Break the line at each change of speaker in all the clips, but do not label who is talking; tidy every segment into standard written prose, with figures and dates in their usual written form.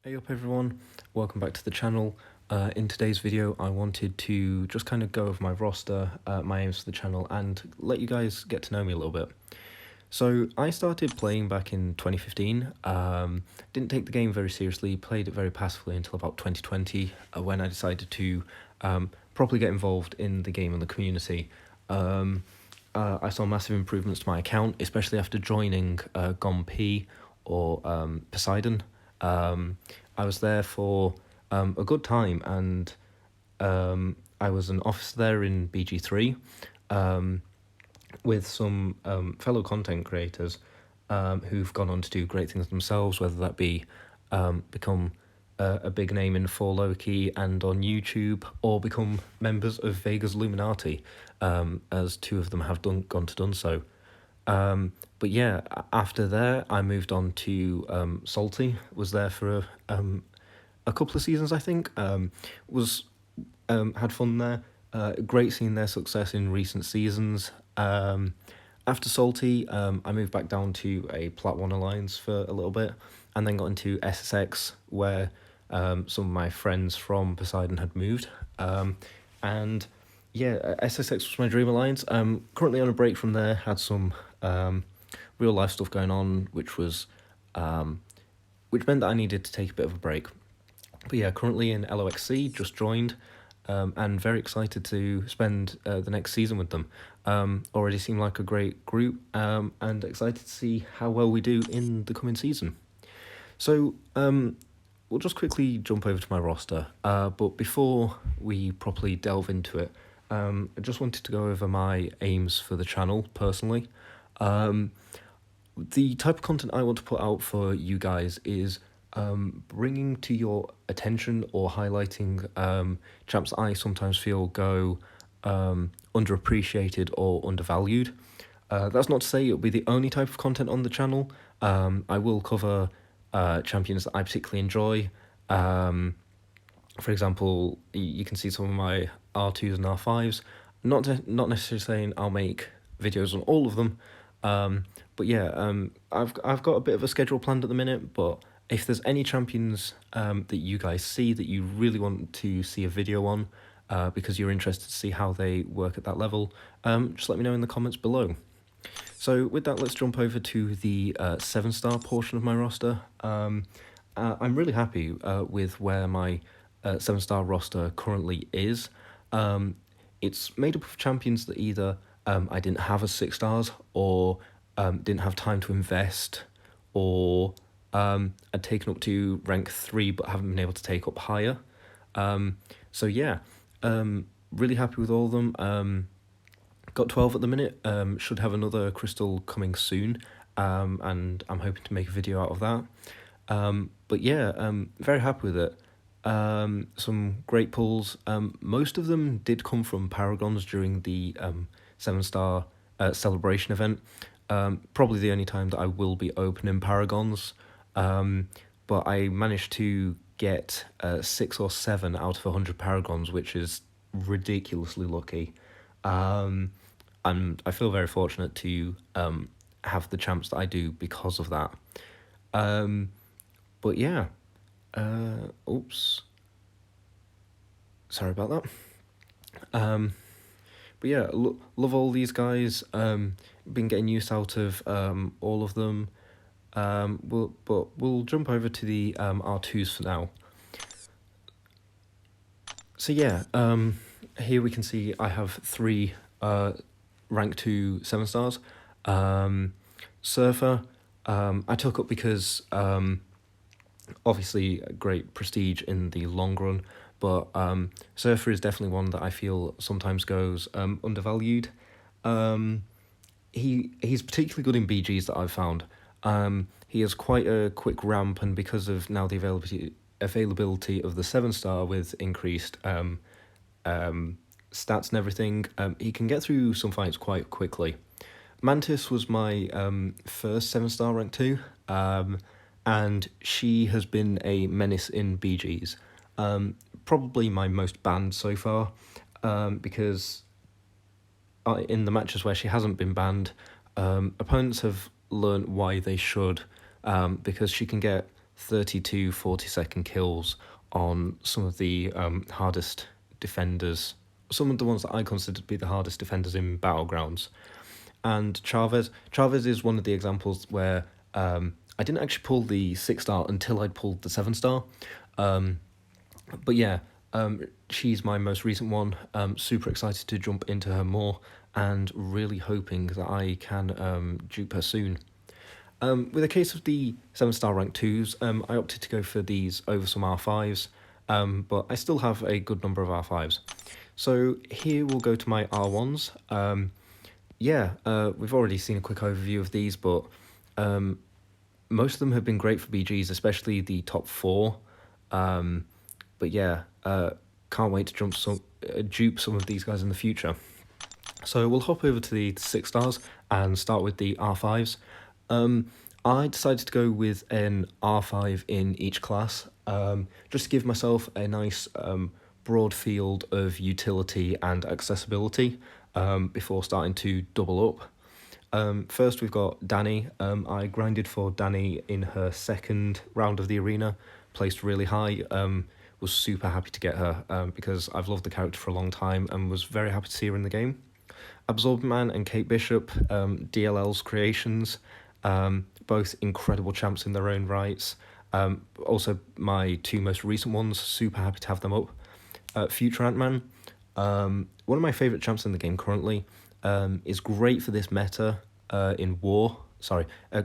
Hey up everyone, welcome back to the channel. In today's video I wanted to just kind of go over my roster, my aims for the channel, and let you guys get to know me a little bit. So I started playing back in 2015, didn't take the game very seriously, played it very passively until about 2020 when I decided to properly get involved in the game and the community. I saw massive improvements to my account, especially after joining GOMP or Poseidon. I was there for a good time, and I was an officer there in BG3 with some fellow content creators who've gone on to do great things themselves, whether that be become a big name in 4Loki and on YouTube, or become members of Vega's Illuminati, as two of them have gone to done so. But yeah, after there, I moved on to Salty. Was there for a couple of seasons, I think. Was Had fun there. Great seeing their success in recent seasons. After Salty, I moved back down to a Plat 1 Alliance for a little bit, and then got into SSX, where some of my friends from Poseidon had moved. And yeah, SSX was my dream alliance. Currently on a break from there, had some real life stuff going on, which meant that I needed to take a bit of a break. But yeah, currently in LOXC, just joined, and very excited to spend the next season with them. Already seem like a great group, and excited to see how well we do in the coming season. So we'll just quickly jump over to my roster, but before we properly delve into it, I just wanted to go over my aims for the channel personally. The type of content I want to put out for you guys is bringing to your attention or highlighting champs I sometimes feel go underappreciated or undervalued. That's not to say it'll be the only type of content on the channel. I will cover champions that I particularly enjoy. For example, you can see some of my R2s and R5s. Not necessarily saying I'll make videos on all of them, but yeah, I've got a bit of a schedule planned at the minute. But if there's any champions that you guys see that you really want to see a video on, because you're interested to see how they work at that level, just let me know in the comments below. So with that, let's jump over to the 7-star portion of my roster. I'm really happy with where my 7-star roster currently is. It's made up of champions that either I didn't have as 6 stars, or didn't have time to invest, or I'd taken up to rank 3 but haven't been able to take up higher. So yeah, really happy with all of them. Got 12 at the minute, should have another crystal coming soon, and I'm hoping to make a video out of that. But yeah, very happy with it. Some great pulls. Most of them did come from Paragons during the 7-star celebration event. Probably the only time that I will be opening Paragons. But I managed to get 6 or 7 out of 100 Paragons, which is ridiculously lucky. And I feel very fortunate to have the champs that I do because of that. But yeah, oops, sorry about that. But yeah, love all these guys. Been getting use out of all of them. We'll jump over to the R2s for now. So yeah, here we can see I have 3 rank 2 7 stars. Surfer, I took up because obviously great prestige in the long run, but Surfer is definitely one that I feel sometimes goes undervalued. He's particularly good in BGs that I've found. He has quite a quick ramp, and because of now the availability of the 7-star with increased stats and everything, he can get through some fights quite quickly. Mantis was my first 7-star rank 2, and she has been a menace in BGs. Probably my most banned so far, because in the matches where she hasn't been banned, opponents have learned why they should, because she can get 30 to 40-second kills on some of the hardest defenders, some of the ones that I consider to be the hardest defenders in Battlegrounds. And Chavez is one of the examples where I didn't actually pull the 6-star until I'd pulled the 7-star. But yeah, she's my most recent one. Super excited to jump into her more and really hoping that I can dupe her soon. With the case of the 7-star rank 2s, I opted to go for these over some R5s, but I still have a good number of R5s. So here we'll go to my R1s. We've already seen a quick overview of these, but most of them have been great for BGs, especially the top 4. But yeah, can't wait to dupe some of these guys in the future. So we'll hop over to the 6-stars and start with the R5s. I decided to go with an R5 in each class, just to give myself a nice broad field of utility and accessibility before starting to double up. First, we've got Dani. I grinded for Dani in her second round of the arena, placed really high. Was super happy to get her because I've loved the character for a long time and was very happy to see her in the game. Absorbman and Kate Bishop, DLL's creations, both incredible champs in their own rights. Also, my 2 most recent ones, super happy to have them up. Future Ant-Man, one of my favourite champs in the game currently, is great for this meta in war.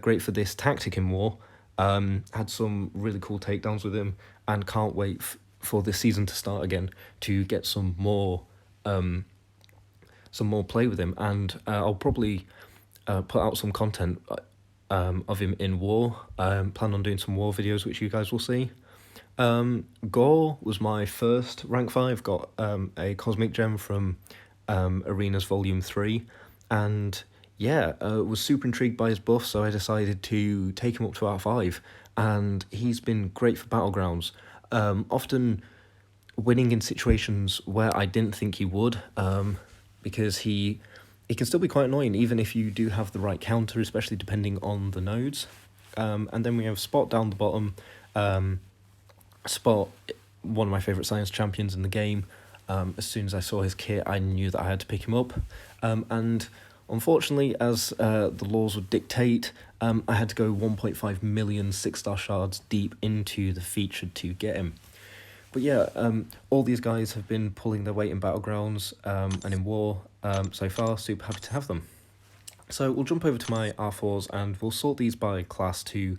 Great for this tactic in war. Had some really cool takedowns with him and can't wait for this season to start again to get some more play with him, and I'll probably put out some content of him in war. Plan on doing some war videos, which you guys will see. Gore was my first rank 5, got a Cosmic Gem from Arenas Volume 3, and was super intrigued by his buff, so I decided to take him up to R5, and he's been great for Battlegrounds, often winning in situations where I didn't think he would, because he can still be quite annoying, even if you do have the right counter, especially depending on the nodes. And then we have Spot down the bottom. Spot, one of my favourite science champions in the game. As soon as I saw his kit, I knew that I had to pick him up. And unfortunately, as the laws would dictate, I had to go 1.5 million 6-star shards deep into the feature to get him. But yeah, all these guys have been pulling their weight in Battlegrounds and in war so far. Super happy to have them. So we'll jump over to my R4s and we'll sort these by class to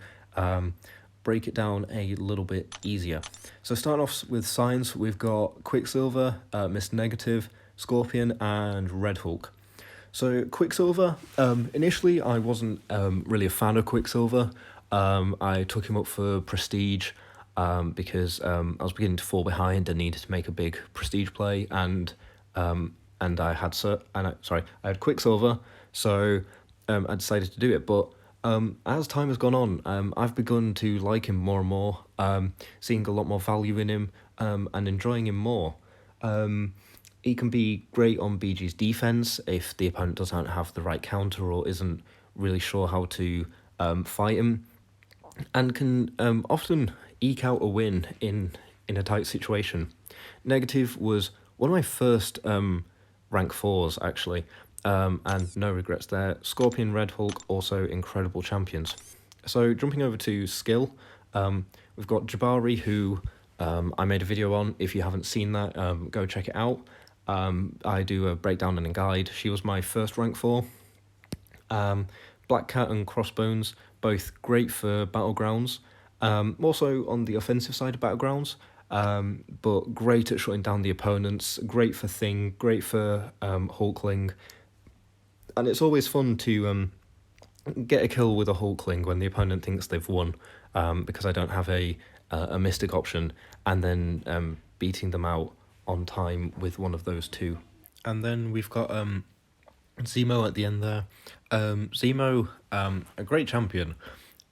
break it down a little bit easier. So starting off with Science, we've got Quicksilver, Mr. Negative, Scorpion, and Red Hulk. So Quicksilver, initially I wasn't really a fan of Quicksilver. I took him up for Prestige because I was beginning to fall behind and needed to make a big Prestige play, and I had Quicksilver, so I decided to do it. But as time has gone on, I've begun to like him more and more, seeing a lot more value in him, and enjoying him more. He can be great on BG's defense if the opponent doesn't have the right counter or isn't really sure how to fight him, and can often eke out a win in a tight situation. Negative was one of my first rank 4s, actually, and no regrets there. Scorpion, Red Hulk, also incredible champions. So jumping over to skill, we've got Jabari, who I made a video on. If you haven't seen that, go check it out. I do a breakdown and a guide. She was my first rank 4. Black Cat and Crossbones, both great for Battlegrounds. Also on the offensive side of Battlegrounds, but great at shutting down the opponents, great for Thing, great for Hulkling. And it's always fun to get a kill with a Hulkling when the opponent thinks they've won, because I don't have a Mystic option, and then beating them out on time with one of those two. And then we've got Zemo at the end there. Zemo, a great champion.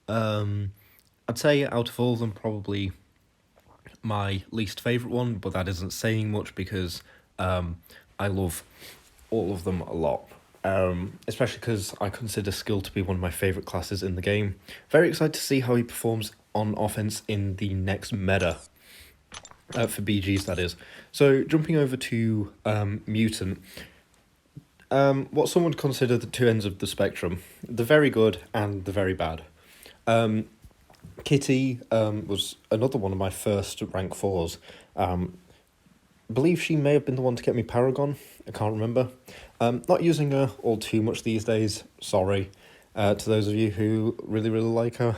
I'd say out of all of them, probably my least favourite one, but that isn't saying much because I love all of them a lot. Especially because I consider skill to be one of my favourite classes in the game. Very excited to see how he performs on offense in the next meta. For BGs, that is. So, jumping over to Mutant, what some would consider the two ends of the spectrum, the very good and the very bad. Kitty was another one of my first rank 4s. I believe she may have been the one to get me Paragon. I can't remember. Not using her all too much these days. Sorry to those of you who really, really like her.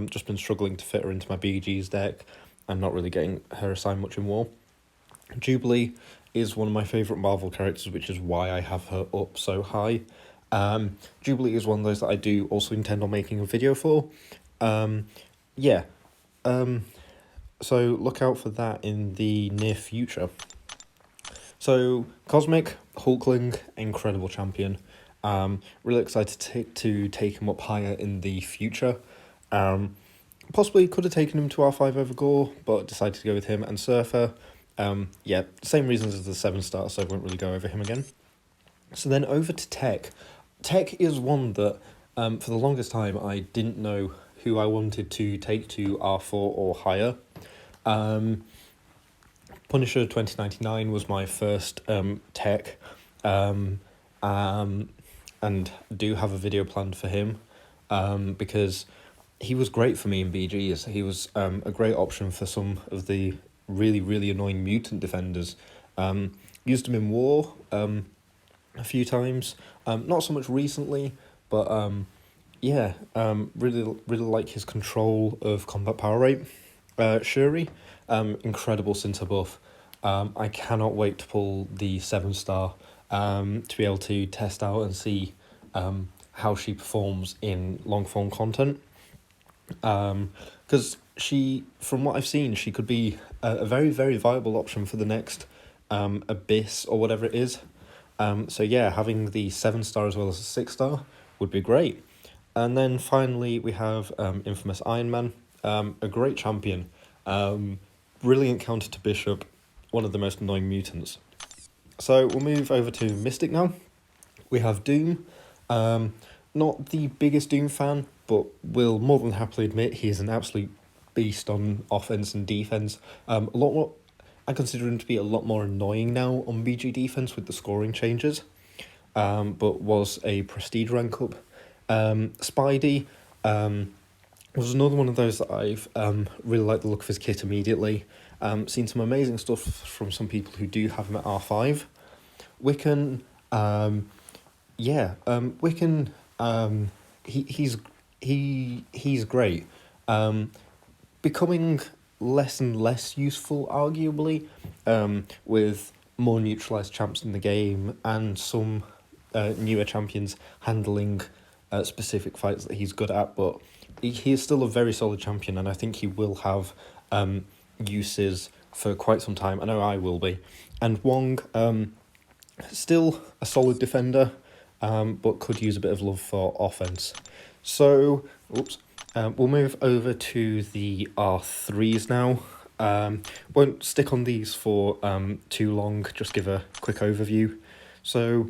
Just been struggling to fit her into my BG's deck. I'm not really getting her assigned much in War. Jubilee is one of my favourite Marvel characters, which is why I have her up so high. Jubilee is one of those that I do also intend on making a video for. Yeah. So look out for that in the near future. So Cosmic, Hulkling, incredible champion. Really excited to take him up higher in the future. Possibly could have taken him to R5 over Gore, but decided to go with him and Surfer. Yeah, same reasons as the 7-star, so I won't really go over him again. So then over to Tech. Tech is one that, for the longest time, I didn't know who I wanted to take to R4 or higher. Punisher 2099 was my first Tech, and do have a video planned for him, because he was great for me in BGs. He was a great option for some of the really, really annoying mutant defenders. Used him in War a few times, not so much recently, but yeah, really, really like his control of combat power rate. Shuri, incredible Cinta buff. I cannot wait to pull the 7-star to be able to test out and see how she performs in long form content. Because she, from what I've seen, she could be a very, very viable option for the next Abyss or whatever it is. So yeah, having the 7-star as well as a 6-star would be great. And then finally we have Infamous Iron Man, a great champion, brilliant counter to Bishop, one of the most annoying mutants. So we'll move over to Mystic now. We have Doom, not the biggest Doom fan, but will more than happily admit he is an absolute beast on offense and defense. A lot more, I consider him to be a lot more annoying now on BG defense with the scoring changes, but was a prestige rank up. Spidey was another one of those that I've really liked the look of his kit immediately. Seen some amazing stuff from some people who do have him at R5. Wiccan, Wiccan, he's great. Becoming less and less useful, arguably, with more neutralised champs in the game and some newer champions handling specific fights that he's good at, but he is still a very solid champion, and I think he will have uses for quite some time. I know I will be. And Wong, still a solid defender, but could use a bit of love for offense. So, we'll move over to the R3s now. Won't stick on these for too long, just give a quick overview. So,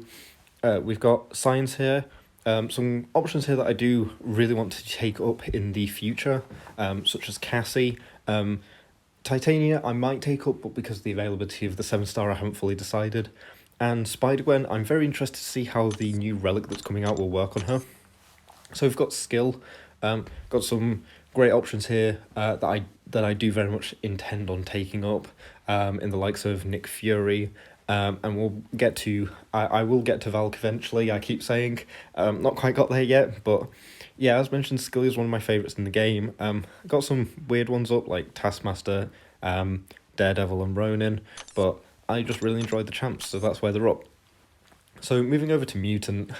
we've got Science here. Some options here that I do really want to take up in the future, such as Cassie. Titania I might take up, but because of the availability of the 7-star I haven't fully decided. And Spider-Gwen, I'm very interested to see how the new relic that's coming out will work on her. So we've got skill, got some great options here that I do very much intend on taking up, in the likes of Nick Fury, and we'll get to, I will get to Valk eventually, I keep saying, not quite got there yet, but yeah, as mentioned, skill is one of my favourites in the game. Got some weird ones up, like Taskmaster, Daredevil and Ronin, but I just really enjoyed the champs, so that's why they're up. So moving over to Mutant,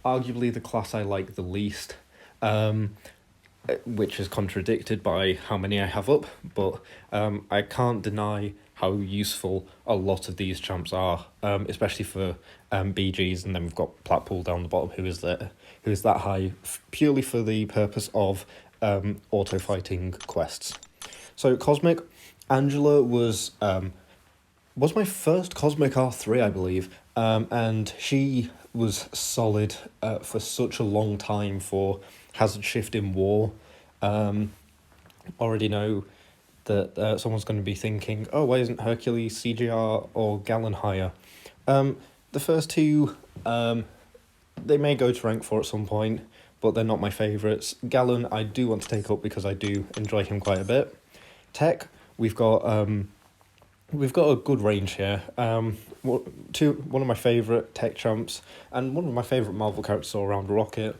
arguably the class I like the least, which is contradicted by how many I have up, but I can't deny how useful a lot of these champs are, especially for BGs, and then we've got Blackpool down the bottom, who is that high purely for the purpose of auto fighting quests. So Cosmic, Angela was my first Cosmic R3, I believe, and she was solid for such a long time for Hazard Shift in War. already know that someone's going to be thinking, oh, why isn't Hercules, CGR, or Gallon higher? The first two, they may go to rank 4 at some point, but they're not my favourites. Gallon, I do want to take up because I do enjoy him quite a bit. Tech, we've got a good range here. One of my favourite tech champs and one of my favourite Marvel characters all around, Rocket.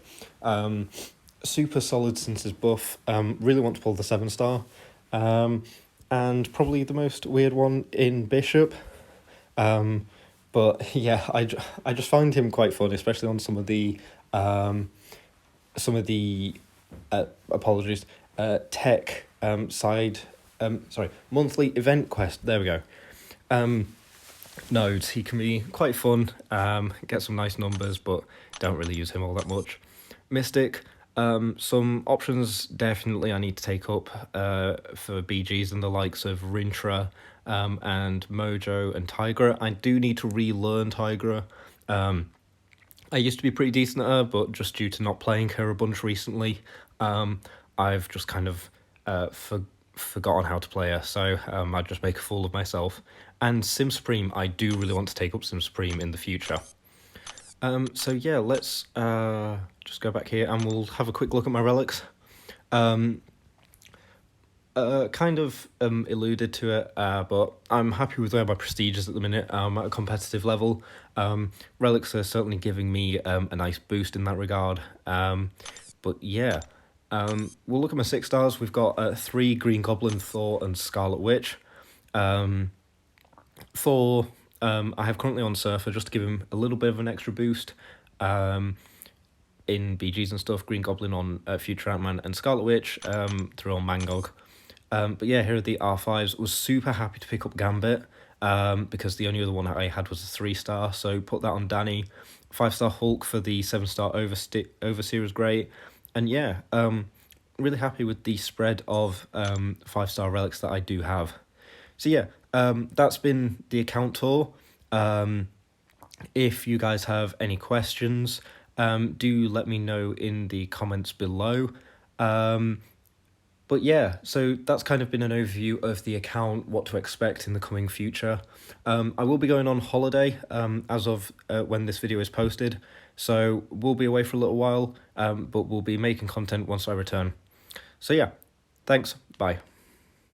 Super solid since his buff. Really want to pull the 7-star. And probably the most weird one in Bishop. But yeah, I just find him quite fun, especially on some of the apologies, tech side, monthly event quest, there we go. Nodes, he can be quite fun, get some nice numbers, but don't really use him all that much. Mystic, some options definitely I need to take up for BGs and the likes of Rintra, and Mojo and Tigra. I do need to relearn Tigra. I used to be pretty decent at her, but just due to not playing her a bunch recently, I've just kind of forgotten how to play her, so I just make a fool of myself. And Sim Supreme, I do really want to take up Sim Supreme in the future. So yeah, let's just go back here and we'll have a quick look at my relics. Kind of alluded to it, but I'm happy with where my prestige is at the minute. At a competitive level. Relics are certainly giving me a nice boost in that regard. But yeah, we'll look at my 6-stars. We've got 3 Green Goblin, Thor, and Scarlet Witch. Thor, I have currently on Surfer just to give him a little bit of an extra boost. In BGs and stuff, Green Goblin on Future Ant-Man, and Scarlet Witch through on Mangog. But yeah, here are the R5s. Was super happy to pick up Gambit, because the only other one I had was a 3-star, so put that on Danny. 5-star Hulk for the 7-star Overseer was great. And yeah, really happy with the spread of 5-star relics that I do have. So yeah, that's been the account tour. If you guys have any questions, do let me know in the comments below. But yeah, so that's kind of been an overview of the account, what to expect in the coming future. I will be going on holiday as of when this video is posted, so we'll be away for a little while, but we'll be making content once I return. So yeah, thanks, bye.